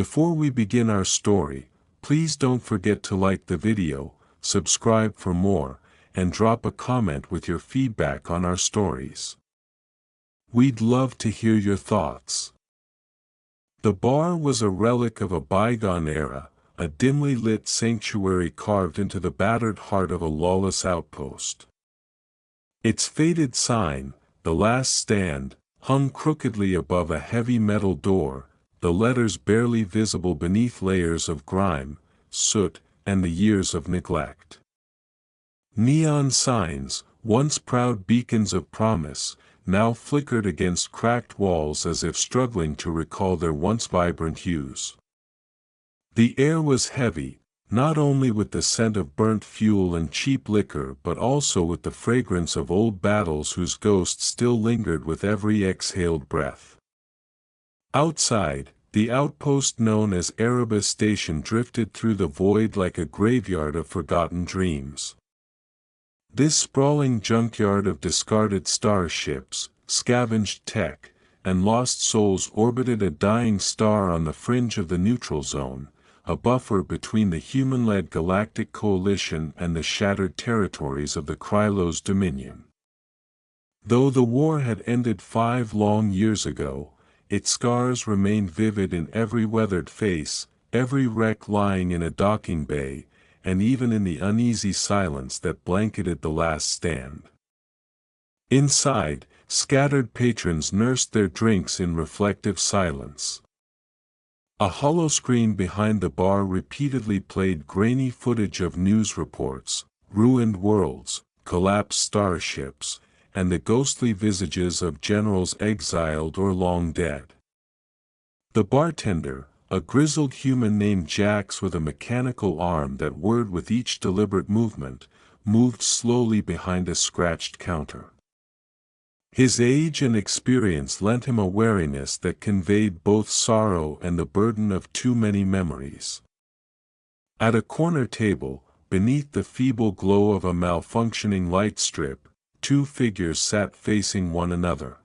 Before we begin our story, please don't forget to like the video, subscribe for more, and drop a comment with your feedback on our stories. We'd love to hear your thoughts. The bar was a relic of a bygone era, a dimly lit sanctuary carved into the battered heart of a lawless outpost. Its faded sign, "The Last Stand," hung crookedly above a heavy metal door, the letters barely visible beneath layers of grime, soot, and the years of neglect. Neon signs, once proud beacons of promise, now flickered against cracked walls as if struggling to recall their once vibrant hues. The air was heavy, not only with the scent of burnt fuel and cheap liquor but also with the fragrance of old battles whose ghosts still lingered with every exhaled breath. Outside, the outpost known as Erebus Station drifted through the void like a graveyard of forgotten dreams. This sprawling junkyard of discarded starships, scavenged tech, and lost souls orbited a dying star on the fringe of the neutral zone, a buffer between the human-led Galactic Coalition and the shattered territories of the Krylos Dominion. Though the war had ended 5 long years ago, its scars remained vivid in every weathered face, every wreck lying in a docking bay, and even in the uneasy silence that blanketed the last stand. Inside, scattered patrons nursed their drinks in reflective silence. A holoscreen behind the bar repeatedly played grainy footage of news reports, ruined worlds, collapsed starships, and the ghostly visages of generals exiled or long dead. The bartender, a grizzled human named Jax with a mechanical arm that whirred with each deliberate movement, moved slowly behind a scratched counter. His age and experience lent him a wariness that conveyed both sorrow and the burden of too many memories. At a corner table, beneath the feeble glow of a malfunctioning light strip, 2 figures sat facing one another.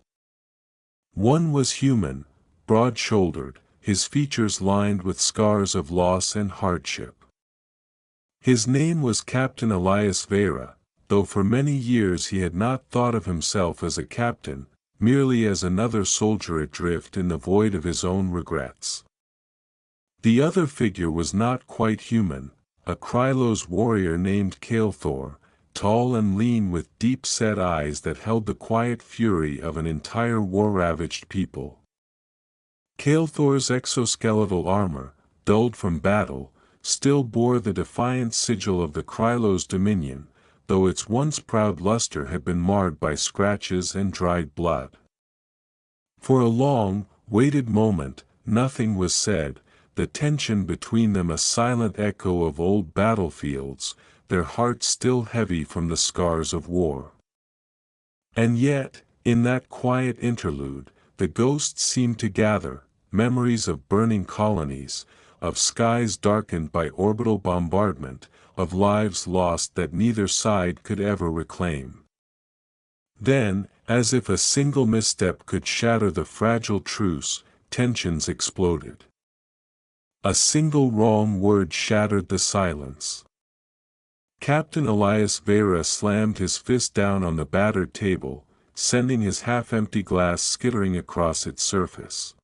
One was human, broad-shouldered, his features lined with scars of loss and hardship. His name was Captain Elias Vera, though for many years he had not thought of himself as a captain, merely as another soldier adrift in the void of his own regrets. The other figure was not quite human, a Krylos warrior named Kael'thor, tall and lean with deep-set eyes that held the quiet fury of an entire war-ravaged people. Kael'thor's exoskeletal armor, dulled from battle, still bore the defiant sigil of the Krylos Dominion, though its once proud luster had been marred by scratches and dried blood. For a long, waited moment, nothing was said, the tension between them a silent echo of old battlefields, their hearts still heavy from the scars of war. And yet, in that quiet interlude, the ghosts seemed to gather, memories of burning colonies, of skies darkened by orbital bombardment, of lives lost that neither side could ever reclaim. Then, as if a single misstep could shatter the fragile truce, tensions exploded. A single wrong word shattered the silence. Captain Elias Vera slammed his fist down on the battered table, sending his half-empty glass skittering across its surface.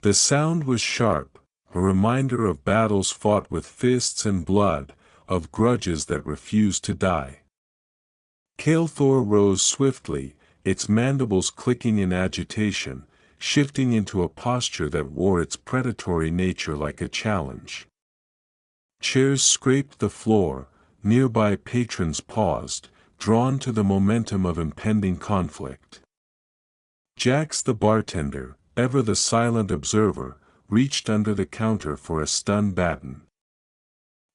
The sound was sharp, a reminder of battles fought with fists and blood, of grudges that refused to die. Kael'thor rose swiftly, its mandibles clicking in agitation, shifting into a posture that wore its predatory nature like a challenge. Chairs scraped the floor, nearby patrons paused, drawn to the momentum of impending conflict. Jax the bartender, ever the silent observer, reached under the counter for a stun baton.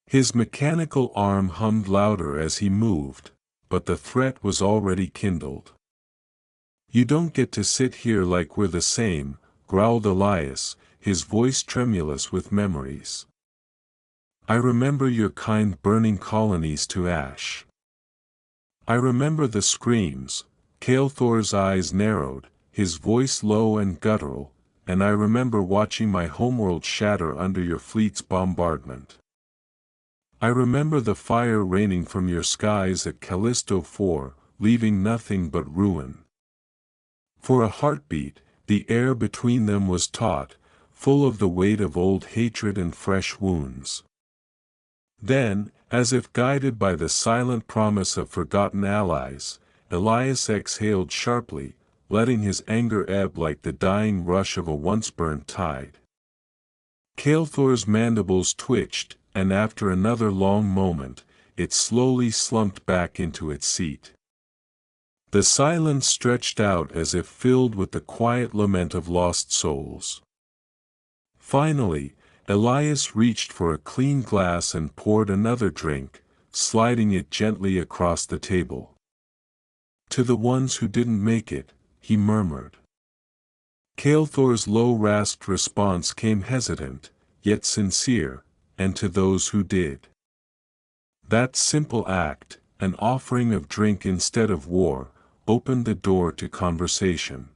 His mechanical arm hummed louder as he moved, but the threat was already kindled. "You don't get to sit here like we're the same," growled Elias, his voice tremulous with memories. "I remember your kind burning colonies to ash. I remember the screams." Kael'thor's eyes narrowed, his voice low and guttural, and I remember watching my homeworld shatter under your fleet's bombardment. I remember the fire raining from your skies at Callisto 4, leaving nothing but ruin. For a heartbeat, the air between them was taut, full of the weight of old hatred and fresh wounds. Then, as if guided by the silent promise of forgotten allies, Elias exhaled sharply, letting his anger ebb like the dying rush of a once-burned tide. Kael'thor's mandibles twitched, and after another long moment, it slowly slumped back into its seat. The silence stretched out as if filled with the quiet lament of lost souls. Finally, Elias reached for a clean glass and poured another drink, sliding it gently across the table. "To the ones who didn't make it," he murmured. Kael'thor's low-rasped response came hesitant, yet sincere, "and to those who did." That simple act, an offering of drink instead of war, opened the door to conversation.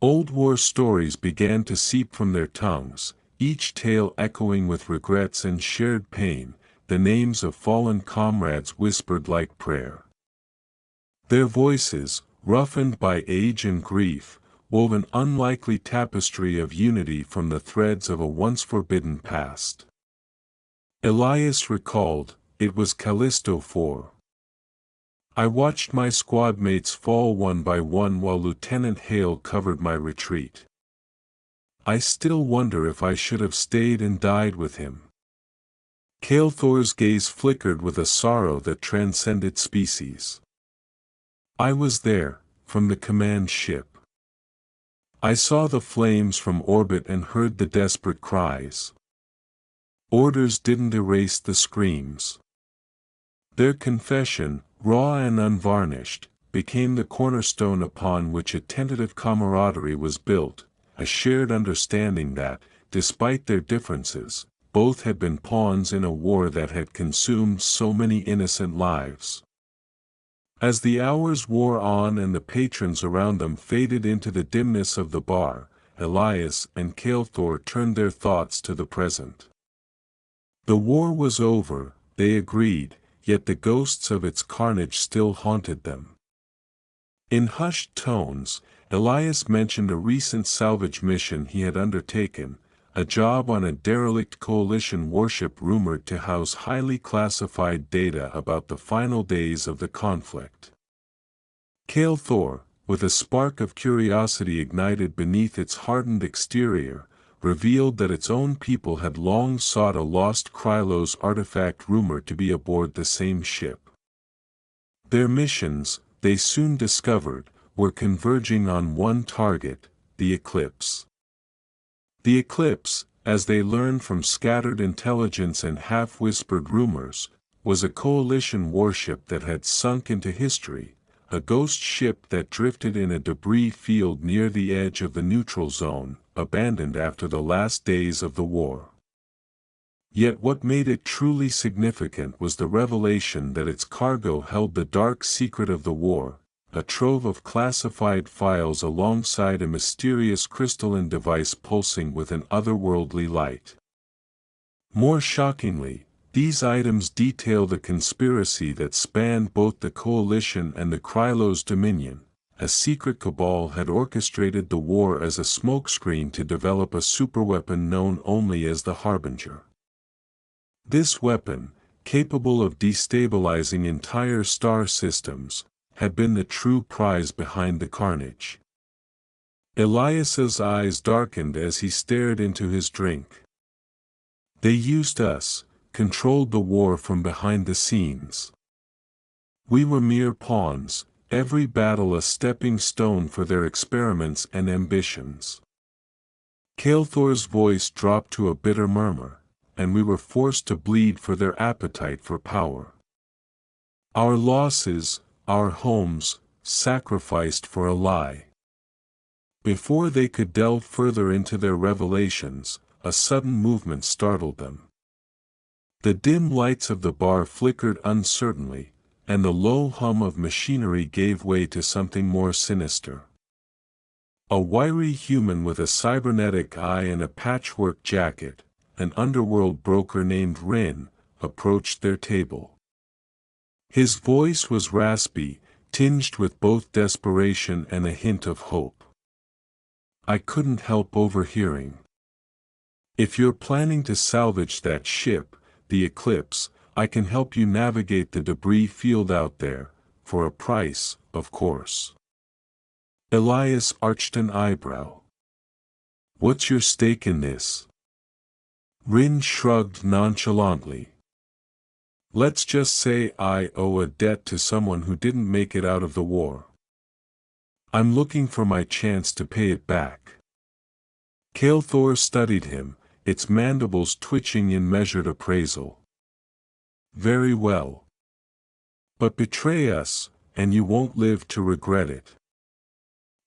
Old war stories began to seep from their tongues, each tale echoing with regrets and shared pain, the names of fallen comrades whispered like prayer. Their voices, roughened by age and grief, wove an unlikely tapestry of unity from the threads of a once forbidden past. Elias recalled, "It was Callisto 4. I watched my squad mates fall one by one while Lieutenant Hale covered my retreat. I still wonder if I should have stayed and died with him." Kael'thor's gaze flickered with a sorrow that transcended species. "I was there, from the command ship. I saw the flames from orbit and heard the desperate cries. Orders didn't erase the screams. Their confession, raw and unvarnished, became the cornerstone upon which a tentative camaraderie was built, a shared understanding that, despite their differences, both had been pawns in a war that had consumed so many innocent lives." As the hours wore on and the patrons around them faded into the dimness of the bar, Elias and Kael'thor turned their thoughts to the present. The war was over, they agreed, yet the ghosts of its carnage still haunted them. In hushed tones, Elias mentioned a recent salvage mission he had undertaken, a job on a derelict coalition warship rumored to house highly classified data about the final days of the conflict. Kael'thor, with a spark of curiosity ignited beneath its hardened exterior, revealed that its own people had long sought a lost Krylos artifact rumored to be aboard the same ship. Their missions, they soon discovered, were converging on one target, the Eclipse. The Eclipse, as they learned from scattered intelligence and half-whispered rumors, was a coalition warship that had sunk into history, a ghost ship that drifted in a debris field near the edge of the neutral zone, abandoned after the last days of the war. Yet what made it truly significant was the revelation that its cargo held the dark secret of the war, a trove of classified files alongside a mysterious crystalline device pulsing with an otherworldly light. More shockingly, these items detail the conspiracy that spanned both the Coalition and the Krylos Dominion. A secret cabal had orchestrated the war as a smokescreen to develop a superweapon known only as the Harbinger. This weapon, capable of destabilizing entire star systems, had been the true prize behind the carnage. Elias's eyes darkened as he stared into his drink. "They used us, controlled the war from behind the scenes. We were mere pawns, every battle a stepping stone for their experiments and ambitions." Kael'thor's voice dropped to a bitter murmur, "and we were forced to bleed for their appetite for power. Our losses, our homes, sacrificed for a lie." Before they could delve further into their revelations, a sudden movement startled them. The dim lights of the bar flickered uncertainly, and the low hum of machinery gave way to something more sinister. A wiry human with a cybernetic eye and a patchwork jacket, an underworld broker named Rin, approached their table. His voice was raspy, tinged with both desperation and a hint of hope. I couldn't help overhearing. If you're planning to salvage that ship, the Eclipse, I can help you navigate the debris field out there, for a price, of course. Elias arched an eyebrow. What's your stake in this? Rin shrugged nonchalantly. Let's just say I owe a debt to someone who didn't make it out of the war. I'm looking for my chance to pay it back. Kael'thor studied him, its mandibles twitching in measured appraisal. Very well. But betray us, and you won't live to regret it.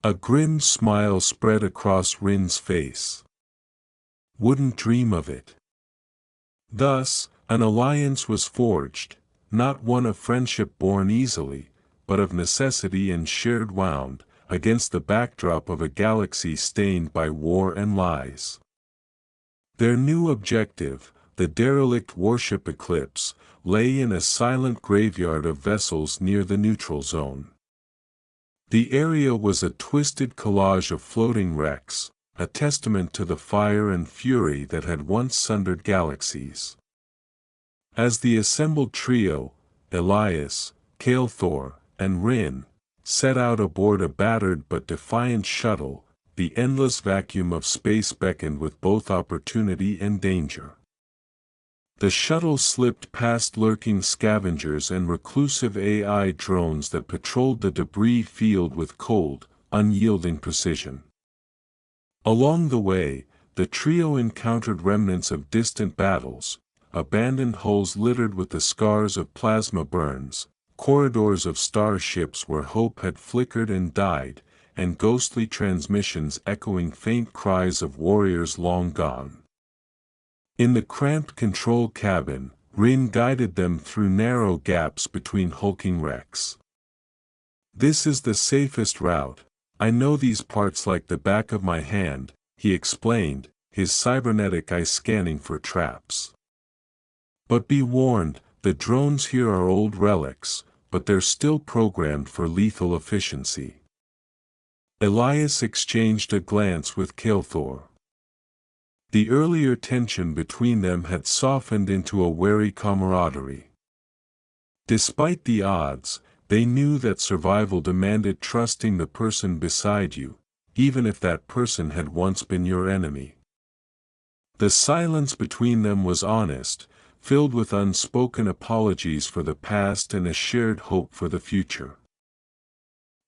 A grim smile spread across Rin's face. Wouldn't dream of it. Thus, an alliance was forged, not one of friendship born easily, but of necessity and shared wound, against the backdrop of a galaxy stained by war and lies. Their new objective, the derelict warship Eclipse, lay in a silent graveyard of vessels near the neutral zone. The area was a twisted collage of floating wrecks, a testament to the fire and fury that had once sundered galaxies. As the assembled trio, Elias, Kael'thor, and Rin, set out aboard a battered but defiant shuttle, the endless vacuum of space beckoned with both opportunity and danger. The shuttle slipped past lurking scavengers and reclusive AI drones that patrolled the debris field with cold, unyielding precision. Along the way, the trio encountered remnants of distant battles, abandoned hulls littered with the scars of plasma burns, corridors of starships where hope had flickered and died, and ghostly transmissions echoing faint cries of warriors long gone. In the cramped control cabin, Rin guided them through narrow gaps between hulking wrecks. This is the safest route. I know these parts like the back of my hand, he explained, his cybernetic eye scanning for traps. But be warned, the drones here are old relics, but they're still programmed for lethal efficiency. Elias exchanged a glance with Kael'thor. The earlier tension between them had softened into a wary camaraderie. Despite the odds, they knew that survival demanded trusting the person beside you, even if that person had once been your enemy. The silence between them was honest, filled with unspoken apologies for the past and a shared hope for the future.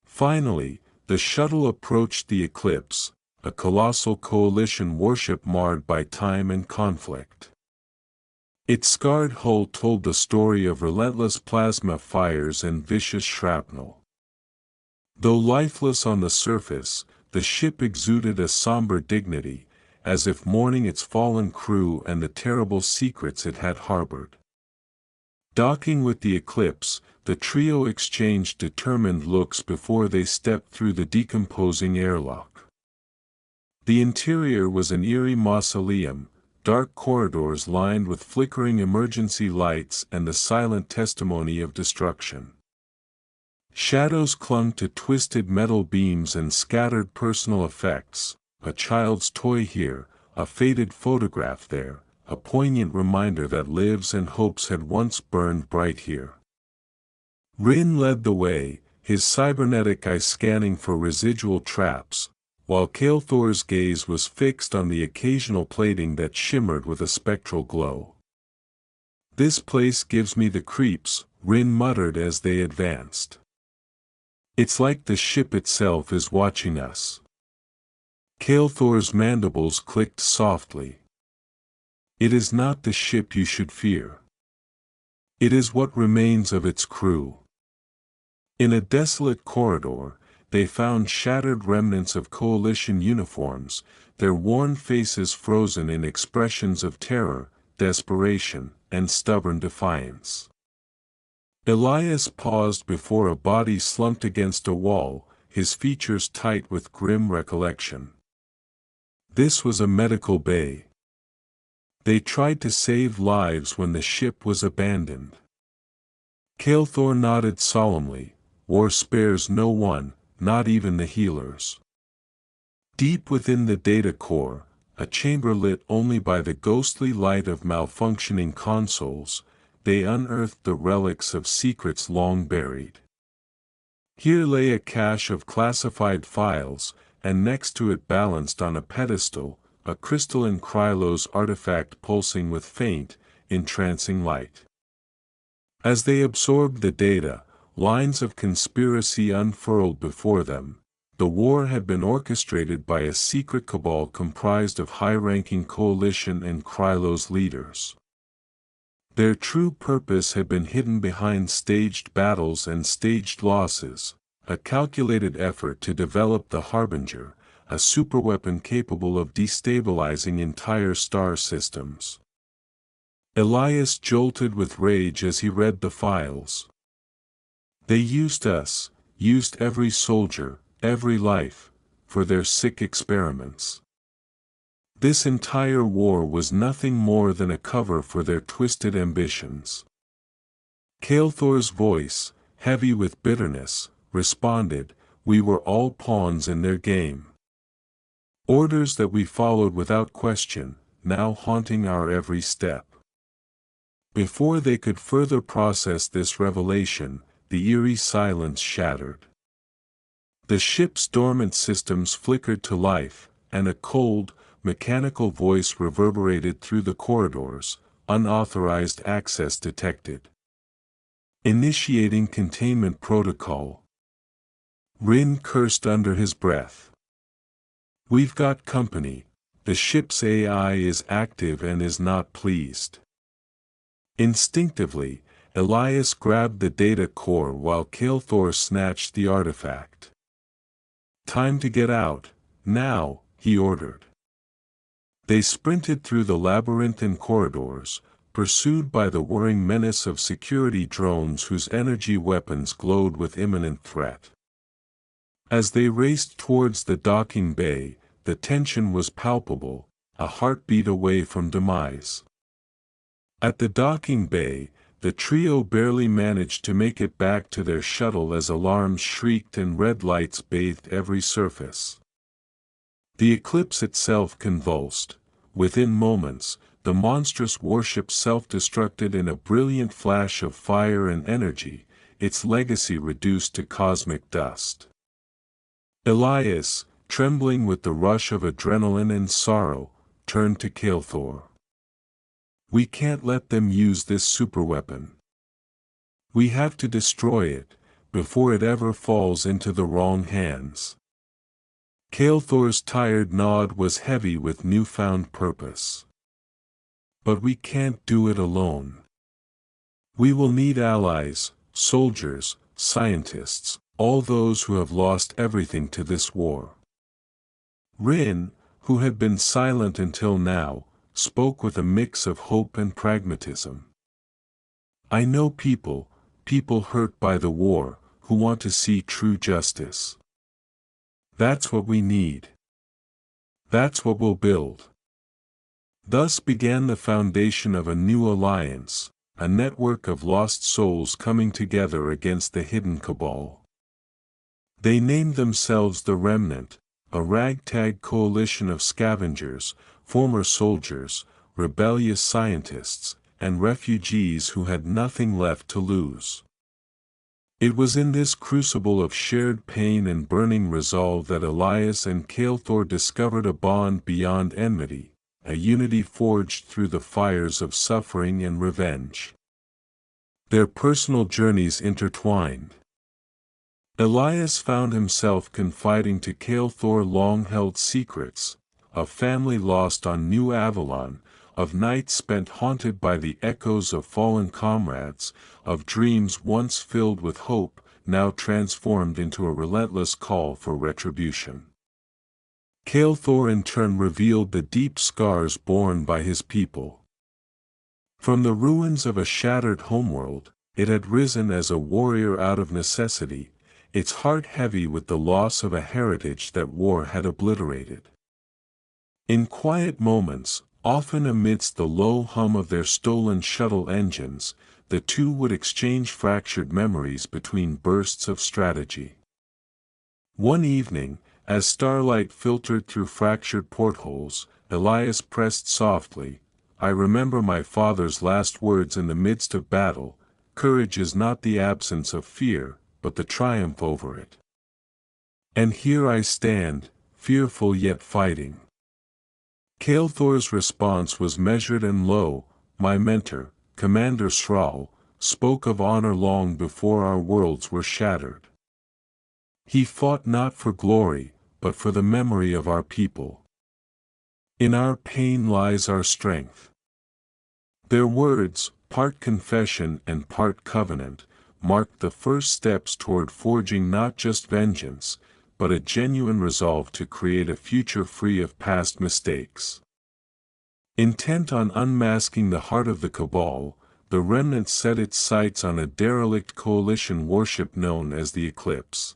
Finally, the shuttle approached the Eclipse, a colossal coalition warship marred by time and conflict. Its scarred hull told the story of relentless plasma fires and vicious shrapnel. Though lifeless on the surface, the ship exuded a somber dignity, as if mourning its fallen crew and the terrible secrets it had harbored. Docking with the Eclipse, the trio exchanged determined looks before they stepped through the decomposing airlock. The interior was an eerie mausoleum, dark corridors lined with flickering emergency lights and the silent testimony of destruction. Shadows clung to twisted metal beams and scattered personal effects, a child's toy here, a faded photograph there, a poignant reminder that lives and hopes had once burned bright here. Rin led the way, his cybernetic eye scanning for residual traps, while Kael'thor's gaze was fixed on the occasional plating that shimmered with a spectral glow. This place gives me the creeps, Rin muttered as they advanced. It's like the ship itself is watching us. Kael'thor's mandibles clicked softly. It is not the ship you should fear. It is what remains of its crew. In a desolate corridor, they found shattered remnants of coalition uniforms, their worn faces frozen in expressions of terror, desperation, and stubborn defiance. Elias paused before a body slumped against a wall, his features tight with grim recollection. This was a medical bay. They tried to save lives when the ship was abandoned. Kael'thor nodded solemnly. War spares no one, not even the healers. Deep within the data core, a chamber lit only by the ghostly light of malfunctioning consoles, they unearthed the relics of secrets long buried. Here lay a cache of classified files, and next to it balanced on a pedestal, a crystalline Krylos artifact pulsing with faint, entrancing light. As they absorbed the data, lines of conspiracy unfurled before them. The war had been orchestrated by a secret cabal comprised of high-ranking coalition and Krylos leaders. Their true purpose had been hidden behind staged battles and staged losses, a calculated effort to develop the Harbinger, a superweapon capable of destabilizing entire star systems. Elias jolted with rage as he read the files. They used us, used every soldier, every life, for their sick experiments. This entire war was nothing more than a cover for their twisted ambitions. Kael'thor's voice, heavy with bitterness, responded, "We were all pawns in their game. Orders that we followed without question, now haunting our every step." Before they could further process this revelation, the eerie silence shattered. The ship's dormant systems flickered to life, and a cold, mechanical voice reverberated through the corridors. "Unauthorized access detected. Initiating containment protocol." Rin cursed under his breath. "We've got company. The ship's AI is active and is not pleased." Instinctively, Elias grabbed the data core while Kael'thor snatched the artifact. "Time to get out, now," he ordered. They sprinted through the labyrinthine corridors, pursued by the whirring menace of security drones whose energy weapons glowed with imminent threat. As they raced towards the docking bay, the tension was palpable, a heartbeat away from demise. At the docking bay, the trio barely managed to make it back to their shuttle as alarms shrieked and red lights bathed every surface. The eclipse itself convulsed. Within moments, the monstrous warship self-destructed in a brilliant flash of fire and energy, its legacy reduced to cosmic dust. Elias, trembling with the rush of adrenaline and sorrow, turned to Kael'thor. "We can't let them use this superweapon. We have to destroy it, before it ever falls into the wrong hands." Kael'thor's tired nod was heavy with newfound purpose. "But we can't do it alone. We will need allies, soldiers, scientists, all those who have lost everything to this war." Rin, who had been silent until now, spoke with a mix of hope and pragmatism. "I know people hurt by the war, who want to see true justice. That's what we need. That's what we'll build." Thus began the foundation of a new alliance, a network of lost souls coming together against the hidden cabal. They named themselves the Remnant, a ragtag coalition of scavengers, former soldiers, rebellious scientists, and refugees who had nothing left to lose. It was in this crucible of shared pain and burning resolve that Elias and Kael'thor discovered a bond beyond enmity, a unity forged through the fires of suffering and revenge. Their personal journeys intertwined. Elias found himself confiding to Kael'thor long-held secrets, of family lost on New Avalon, of nights spent haunted by the echoes of fallen comrades, of dreams once filled with hope, now transformed into a relentless call for retribution. Kael'thor in turn revealed the deep scars borne by his people. From the ruins of a shattered homeworld, it had risen as a warrior out of necessity, its heart heavy with the loss of a heritage that war had obliterated. In quiet moments, often amidst the low hum of their stolen shuttle engines, the two would exchange fractured memories between bursts of strategy. One evening, as starlight filtered through fractured portholes, Elias pressed softly, "I remember my father's last words in the midst of battle: courage is not the absence of fear, but the triumph over it. And here I stand, fearful yet fighting." Kael'thor's response was measured and low. "My mentor, Commander Shrall, spoke of honor long before our worlds were shattered. He fought not for glory, but for the memory of our people. In our pain lies our strength." Their words, part confession and part covenant, marked the first steps toward forging not just vengeance, but a genuine resolve to create a future free of past mistakes. Intent on unmasking the heart of the Cabal, the Remnant set its sights on a derelict coalition warship known as the Eclipse.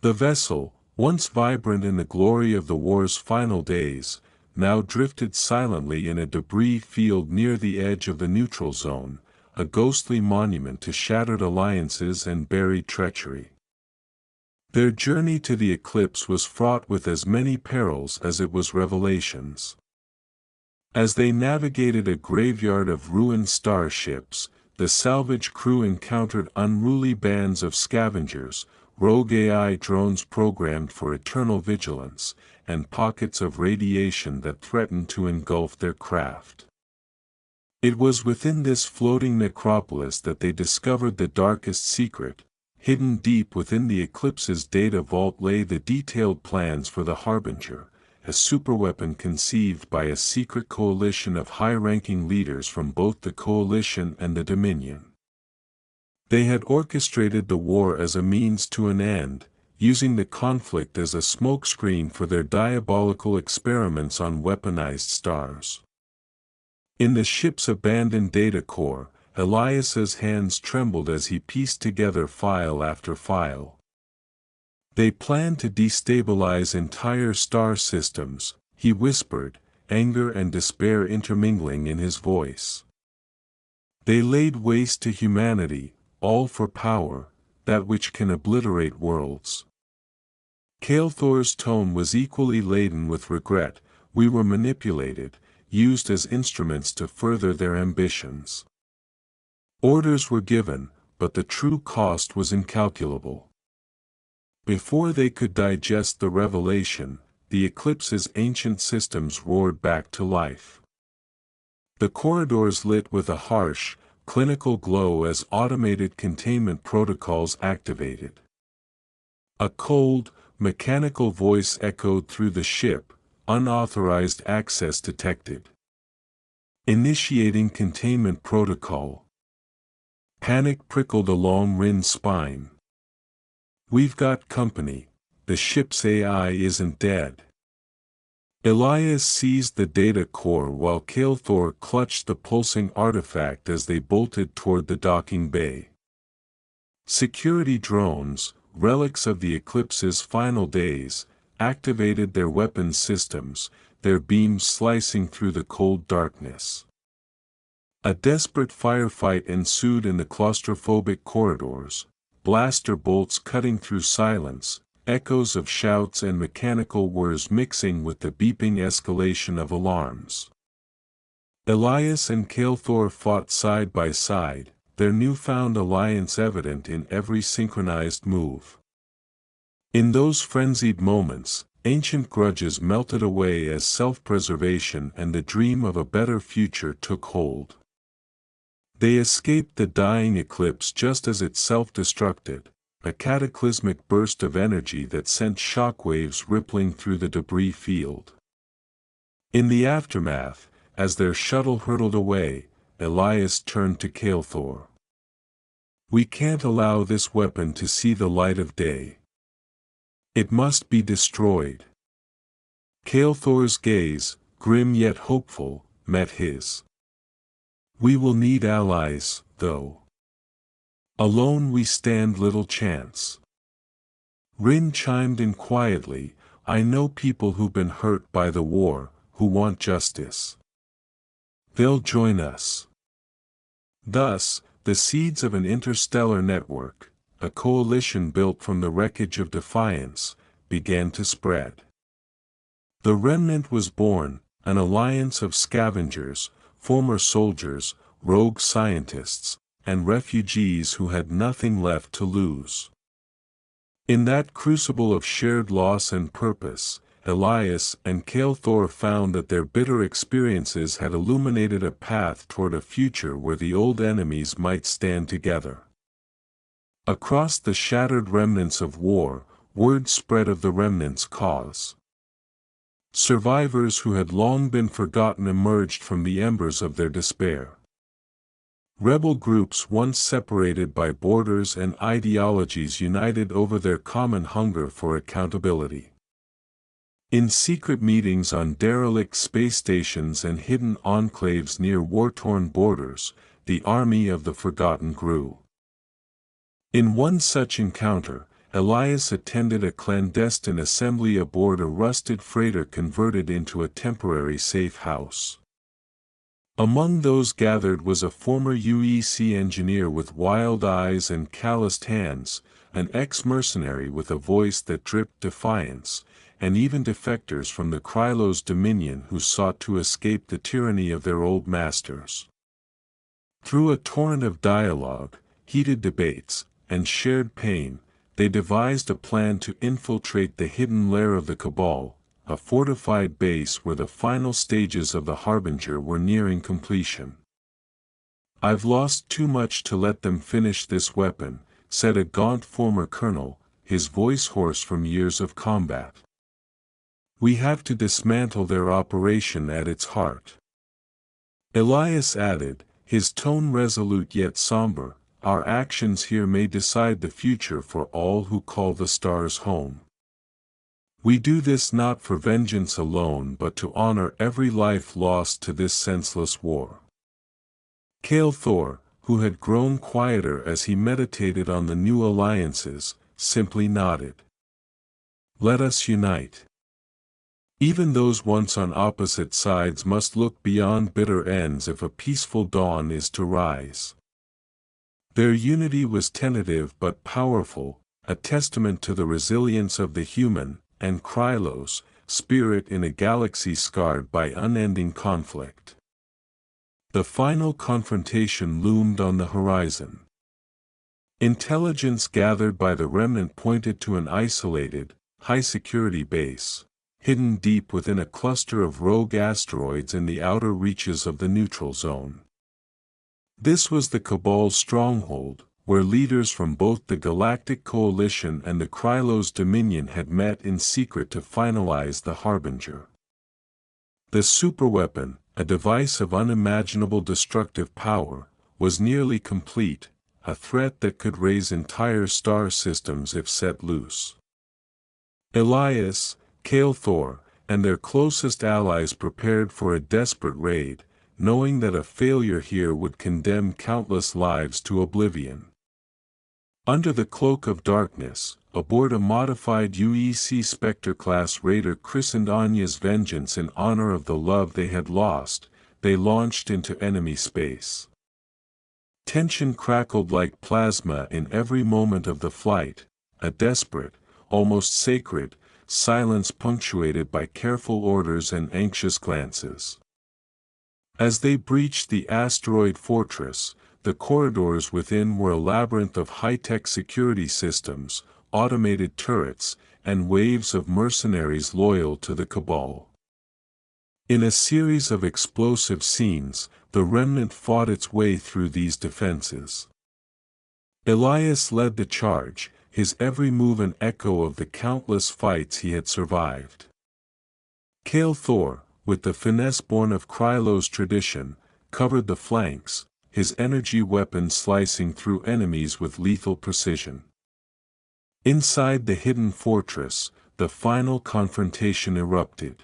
The vessel, once vibrant in the glory of the war's final days, now drifted silently in a debris field near the edge of the neutral zone, a ghostly monument to shattered alliances and buried treachery. Their journey to the Eclipse was fraught with as many perils as it was revelations. As they navigated a graveyard of ruined starships, the salvage crew encountered unruly bands of scavengers, rogue AI drones programmed for eternal vigilance, and pockets of radiation that threatened to engulf their craft. It was within this floating necropolis that they discovered the darkest secret. Hidden deep within the Eclipse's data vault lay the detailed plans for the Harbinger, a superweapon conceived by a secret coalition of high-ranking leaders from both the Coalition and the Dominion. They had orchestrated the war as a means to an end, using the conflict as a smokescreen for their diabolical experiments on weaponized stars. In the ship's abandoned data core, Elias's hands trembled as he pieced together file after file. They planned to destabilize entire star systems, he whispered, anger and despair intermingling in his voice. They laid waste to humanity, all for power, that which can obliterate worlds. Kael'thor's tone was equally laden with regret. "We were manipulated, used as instruments to further their ambitions. Orders were given, but the true cost was incalculable." Before they could digest the revelation, the Eclipse's ancient systems roared back to life. The corridors lit with a harsh, clinical glow as automated containment protocols activated. A cold, mechanical voice echoed through the ship, "Unauthorized access detected. Initiating containment protocol." Panic prickled along Rin's spine. "We've got company. The ship's AI isn't dead." Elias seized the data core while Kael'thor clutched the pulsing artifact as they bolted toward the docking bay. Security drones, relics of the Eclipse's final days, activated their weapons systems, their beams slicing through the cold darkness. A desperate firefight ensued in the claustrophobic corridors, blaster bolts cutting through silence, echoes of shouts and mechanical whirs mixing with the beeping escalation of alarms. Elias and Kael'thor fought side by side, their newfound alliance evident in every synchronized move. In those frenzied moments, ancient grudges melted away as self-preservation and the dream of a better future took hold. They escaped the dying Eclipse just as it self-destructed, a cataclysmic burst of energy that sent shockwaves rippling through the debris field. In the aftermath, as their shuttle hurtled away, Elias turned to Kael'thor. "We can't allow this weapon to see the light of day. It must be destroyed." Kael'thor's gaze, grim yet hopeful, met his. "We will need allies, though. Alone we stand little chance." Rin chimed in quietly, "I know people who've been hurt by the war, who want justice. They'll join us." Thus, the seeds of an interstellar network, a coalition built from the wreckage of defiance, began to spread. The remnant was born, an alliance of scavengers, former soldiers, rogue scientists, and refugees who had nothing left to lose. In that crucible of shared loss and purpose, Elias and Kale Thor found that their bitter experiences had illuminated a path toward a future where the old enemies might stand together. Across the shattered remnants of war, word spread of the remnants' cause. Survivors who had long been forgotten emerged from the embers of their despair. Rebel groups once separated by borders and ideologies united over their common hunger for accountability. In secret meetings on derelict space stations and hidden enclaves near war-torn borders, the army of the forgotten grew. In one such encounter, Elias attended a clandestine assembly aboard a rusted freighter converted into a temporary safe house. Among those gathered was a former UEC engineer with wild eyes and calloused hands, an ex-mercenary with a voice that dripped defiance, and even defectors from the Krylos Dominion who sought to escape the tyranny of their old masters. Through a torrent of dialogue, heated debates, and shared pain, they devised a plan to infiltrate the hidden lair of the Cabal, a fortified base where the final stages of the Harbinger were nearing completion. "I've lost too much to let them finish this weapon," said a gaunt former colonel, his voice hoarse from years of combat. "We have to dismantle their operation at its heart." Elias added, his tone resolute yet somber, "Our actions here may decide the future for all who call the stars home. We do this not for vengeance alone but to honor every life lost to this senseless war." Kale Thor, who had grown quieter as he meditated on the new alliances, simply nodded. "Let us unite. Even those once on opposite sides must look beyond bitter ends if a peaceful dawn is to rise." Their unity was tentative but powerful, a testament to the resilience of the human, and Krylos, spirit in a galaxy scarred by unending conflict. The final confrontation loomed on the horizon. Intelligence gathered by the remnant pointed to an isolated, high-security base, hidden deep within a cluster of rogue asteroids in the outer reaches of the neutral zone. This was the Cabal's stronghold, where leaders from both the Galactic Coalition and the Krylos Dominion had met in secret to finalize the Harbinger. The superweapon, a device of unimaginable destructive power, was nearly complete, a threat that could raise entire star systems if set loose. Elias, Kale Thor, and their closest allies prepared for a desperate raid, knowing that a failure here would condemn countless lives to oblivion. Under the cloak of darkness, aboard a modified UEC Spectre-class raider christened Anya's Vengeance in honor of the love they had lost, they launched into enemy space. Tension crackled like plasma in every moment of the flight, a desperate, almost sacred, silence punctuated by careful orders and anxious glances. As they breached the asteroid fortress, the corridors within were a labyrinth of high-tech security systems, automated turrets, and waves of mercenaries loyal to the Cabal. In a series of explosive scenes, the remnant fought its way through these defenses. Elias led the charge, his every move an echo of the countless fights he had survived. Kale Thor, with the finesse born of Krylos tradition, covered the flanks, his energy weapon slicing through enemies with lethal precision. Inside the hidden fortress, the final confrontation erupted.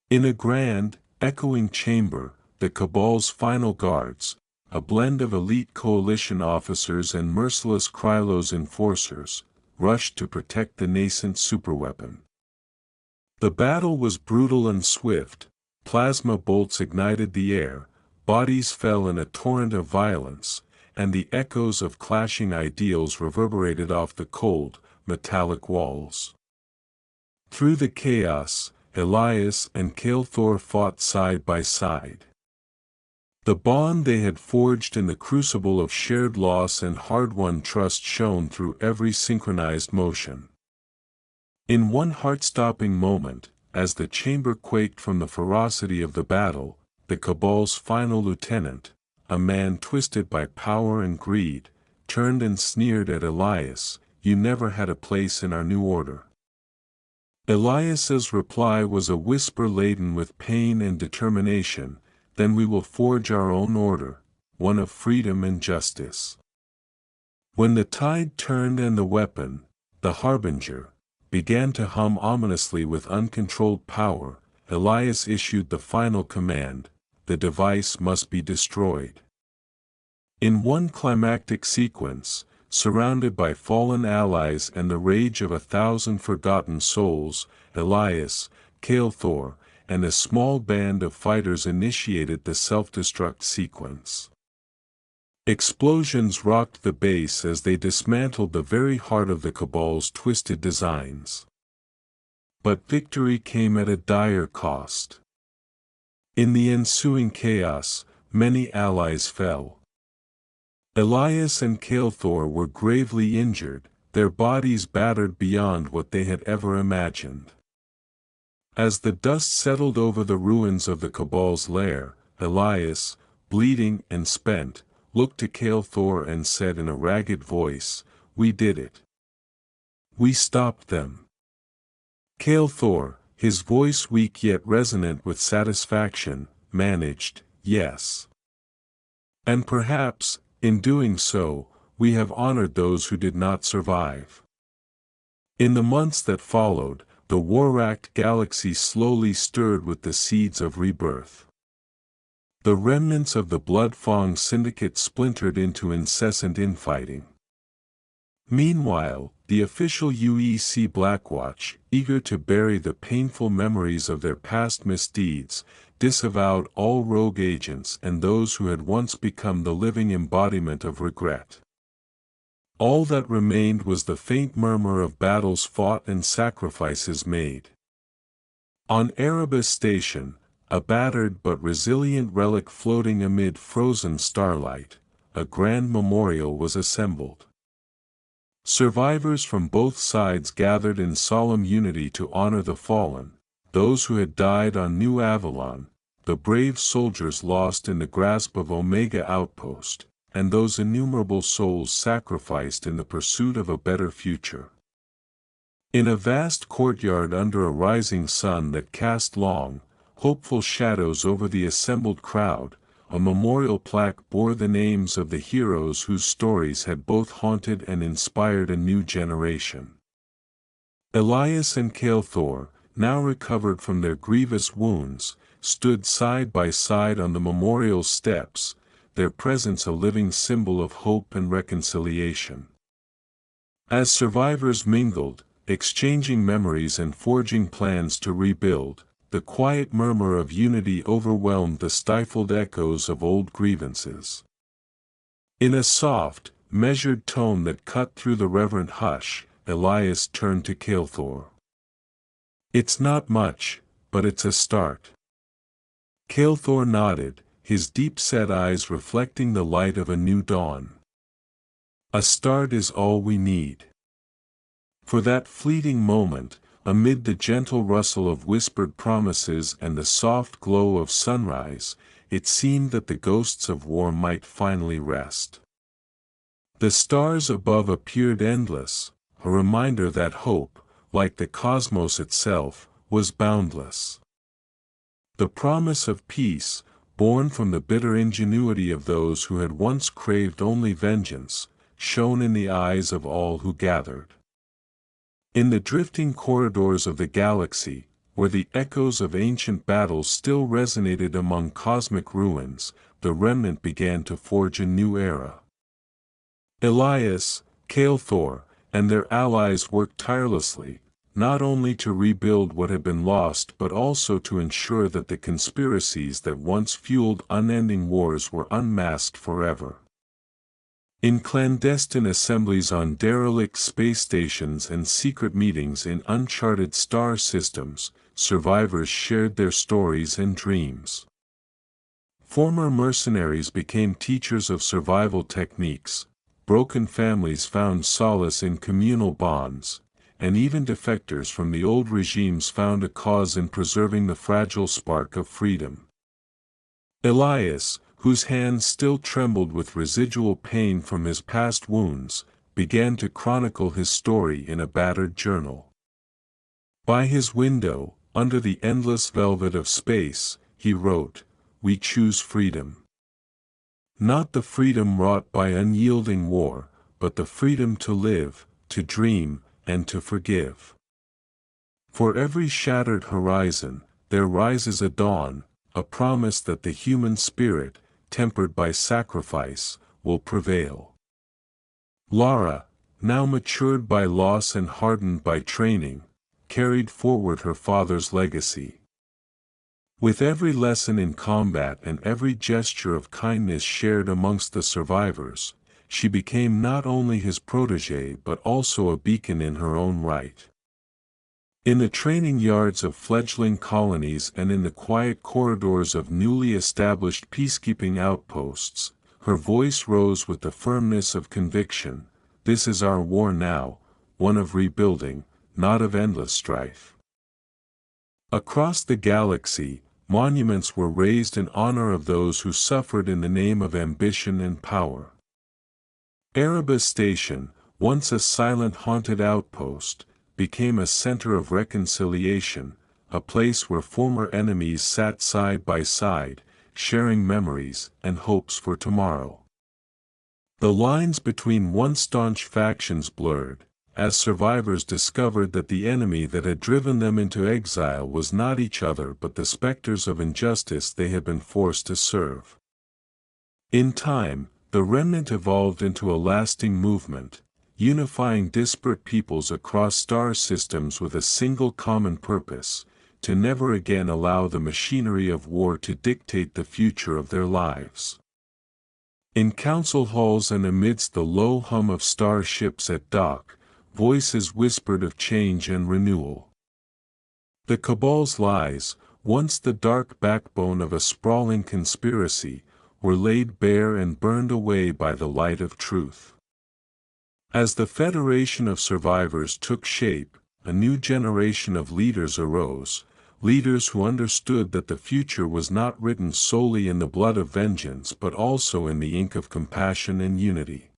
In a grand, echoing chamber, the Cabal's final guards, a blend of elite coalition officers and merciless Krylos enforcers, rushed to protect the nascent superweapon. The battle was brutal and swift. Plasma bolts ignited the air, bodies fell in a torrent of violence, and the echoes of clashing ideals reverberated off the cold, metallic walls. Through the chaos, Elias and Kael'thor fought side by side. The bond they had forged in the crucible of shared loss and hard-won trust shone through every synchronized motion. In one heart-stopping moment, as the chamber quaked from the ferocity of the battle, the Cabal's final lieutenant, a man twisted by power and greed, turned and sneered at Elias, "You never had a place in our new order." Elias's reply was a whisper laden with pain and determination, "Then we will forge our own order, one of freedom and justice." When the tide turned and the weapon, the Harbinger, began to hum ominously with uncontrolled power, Elias issued the final command: the device must be destroyed. In one climactic sequence, surrounded by fallen allies and the rage of 1,000 forgotten souls, Elias, Kael'thor, and a small band of fighters initiated the self-destruct sequence. Explosions rocked the base as they dismantled the very heart of the Cabal's twisted designs. But victory came at a dire cost. In the ensuing chaos, many allies fell. Elias and Kael'thor were gravely injured, their bodies battered beyond what they had ever imagined. As the dust settled over the ruins of the Cabal's lair, Elias, bleeding and spent, looked to Kael'thor and said in a ragged voice, "We did it. We stopped them." Kael'thor, his voice weak yet resonant with satisfaction, managed, "Yes. And perhaps, in doing so, we have honored those who did not survive." In the months that followed, the war-racked galaxy slowly stirred with the seeds of rebirth. The remnants of the Bloodfang Syndicate splintered into incessant infighting. Meanwhile, the official UEC Blackwatch, eager to bury the painful memories of their past misdeeds, disavowed all rogue agents and those who had once become the living embodiment of regret. All that remained was the faint murmur of battles fought and sacrifices made. On Erebus Station, a battered but resilient relic floating amid frozen starlight, a grand memorial was assembled. Survivors from both sides gathered in solemn unity to honor the fallen, those who had died on New Avalon, the brave soldiers lost in the grasp of Omega Outpost, and those innumerable souls sacrificed in the pursuit of a better future. In a vast courtyard under a rising sun that cast long, hopeful shadows over the assembled crowd, a memorial plaque bore the names of the heroes whose stories had both haunted and inspired a new generation. Elias and Kael'thor, now recovered from their grievous wounds, stood side by side on the memorial steps, their presence a living symbol of hope and reconciliation. As survivors mingled, exchanging memories and forging plans to rebuild, the quiet murmur of unity overwhelmed the stifled echoes of old grievances. In a soft, measured tone that cut through the reverent hush, Elias turned to Kael'thor. "It's not much, but it's a start." Kael'thor nodded, his deep-set eyes reflecting the light of a new dawn. "A start is all we need." For that fleeting moment, amid the gentle rustle of whispered promises and the soft glow of sunrise, it seemed that the ghosts of war might finally rest. The stars above appeared endless, a reminder that hope, like the cosmos itself, was boundless. The promise of peace, born from the bitter ingenuity of those who had once craved only vengeance, shone in the eyes of all who gathered. In the drifting corridors of the galaxy, where the echoes of ancient battles still resonated among cosmic ruins, the remnant began to forge a new era. Elias, Kael'thor, and their allies worked tirelessly, not only to rebuild what had been lost but also to ensure that the conspiracies that once fueled unending wars were unmasked forever. In clandestine assemblies on derelict space stations and secret meetings in uncharted star systems, survivors shared their stories and dreams. Former mercenaries became teachers of survival techniques, broken families found solace in communal bonds, and even defectors from the old regimes found a cause in preserving the fragile spark of freedom. Elias, whose hands still trembled with residual pain from his past wounds, began to chronicle his story in a battered journal. By his window, under the endless velvet of space, he wrote, "We choose freedom. Not the freedom wrought by unyielding war, but the freedom to live, to dream, and to forgive. For every shattered horizon, there rises a dawn, a promise that the human spirit, tempered by sacrifice, will prevail." Lara, now matured by loss and hardened by training, carried forward her father's legacy. With every lesson in combat and every gesture of kindness shared amongst the survivors, she became not only his protégé but also a beacon in her own right. In the training yards of fledgling colonies and in the quiet corridors of newly established peacekeeping outposts, her voice rose with the firmness of conviction. This is our war now, one of rebuilding, not of endless strife. Across the galaxy, monuments were raised in honor of those who suffered in the name of ambition and power. Erebus Station, once a silent haunted outpost, became a center of reconciliation, a place where former enemies sat side by side, sharing memories and hopes for tomorrow. The lines between once staunch factions blurred, as survivors discovered that the enemy that had driven them into exile was not each other but the specters of injustice they had been forced to serve. In time, the remnant evolved into a lasting movement, unifying disparate peoples across star systems with a single common purpose: to never again allow the machinery of war to dictate the future of their lives. In council halls and amidst the low hum of star ships at dock, voices whispered of change and renewal. The Cabal's lies, once the dark backbone of a sprawling conspiracy, were laid bare and burned away by the light of truth. As the Federation of Survivors took shape, a new generation of leaders arose, leaders who understood that the future was not written solely in the blood of vengeance but also in the ink of compassion and unity.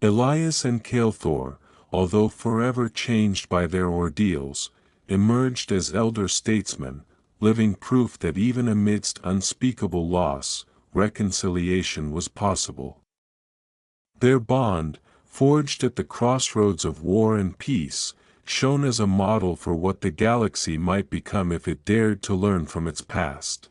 Elias and Kael'thor, although forever changed by their ordeals, emerged as elder statesmen, living proof that even amidst unspeakable loss, reconciliation was possible. Their bond, forged at the crossroads of war and peace, shone as a model for what the galaxy might become if it dared to learn from its past.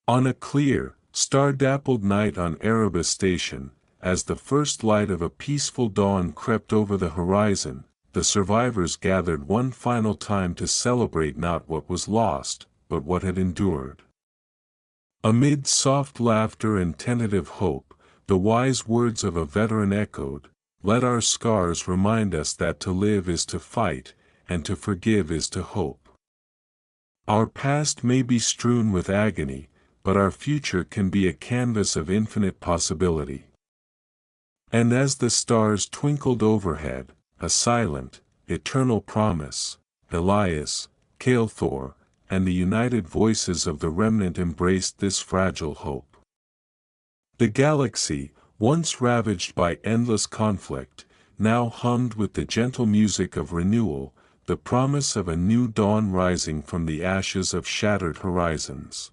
On a clear, star-dappled night on Erebus Station, as the first light of a peaceful dawn crept over the horizon, the survivors gathered one final time to celebrate not what was lost, but what had endured. Amid soft laughter and tentative hope, the wise words of a veteran echoed, "Let our scars remind us that to live is to fight, and to forgive is to hope. Our past may be strewn with agony, but our future can be a canvas of infinite possibility." And as the stars twinkled overhead, a silent, eternal promise, Elias, Kael'thor, and the united voices of the remnant embraced this fragile hope. The galaxy, once ravaged by endless conflict, now hummed with the gentle music of renewal, the promise of a new dawn rising from the ashes of shattered horizons.